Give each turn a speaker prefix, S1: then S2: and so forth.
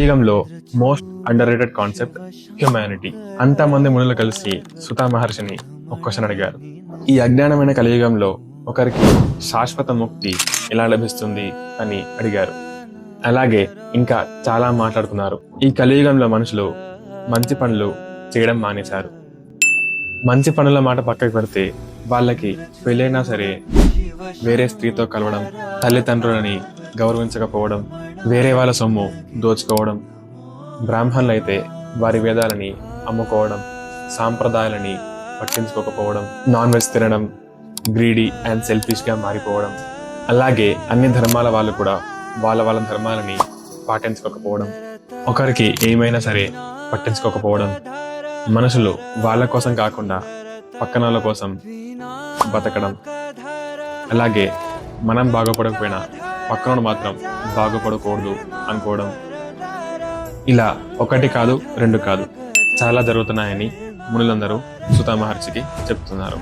S1: కలియుగంలో most under rated concept humanity. అంతమంది మునులు కలిసి సుతా మహర్షిని ఒక క్వశ్చన్ అడిగారు. ఈ అజ్ఞానమైన కలియుగంలో ఒకరికి శాశ్వత ముక్తి ఎలా లభిస్తుంది అని అడిగారు. అలాగే ఇంకా చాలా మాట్లాడుకున్నారు. ఈ కలియుగంలో మనుషులు మంచి పనులు చేయడం మానేశారు. మంచి పనుల మాట పక్కకు పెడితే వాళ్ళకి పెళ్ళైనా సరే వేరే స్త్రీతో కలవడం, తల్లిదండ్రులని గౌరవించకపోవడం, వేరే వాళ్ళ సొమ్ము దోచుకోవడం, బ్రాహ్మణులు అయితే వారి వేదాలని అమ్ముకోవడం, సాంప్రదాయాలని పట్టించుకోకపోవడం, నాన్ వెజ్ తినడం, గ్రీడీ అండ్ సెల్ఫిష్గా మారిపోవడం, అలాగే అన్ని ధర్మాల వాళ్ళు కూడా వాళ్ళ ధర్మాలని పాటించుకోకపోవడం, ఒకరికి ఏమైనా సరే పట్టించుకోకపోవడం, మనుషులు వాళ్ళ కోసం కాకుండా పక్కన వాళ్ళ కోసం బతకడం, అలాగే మనం బాగుపడకపోయినా పక్కన మాత్రం బాగుపడకూడదు అనుకోవడం, ఇలా ఒకటి కాదు రెండు కాదు చాలా జరుగుతున్నాయని మునులందరూ సుతా మహర్షికి చెప్తున్నారు.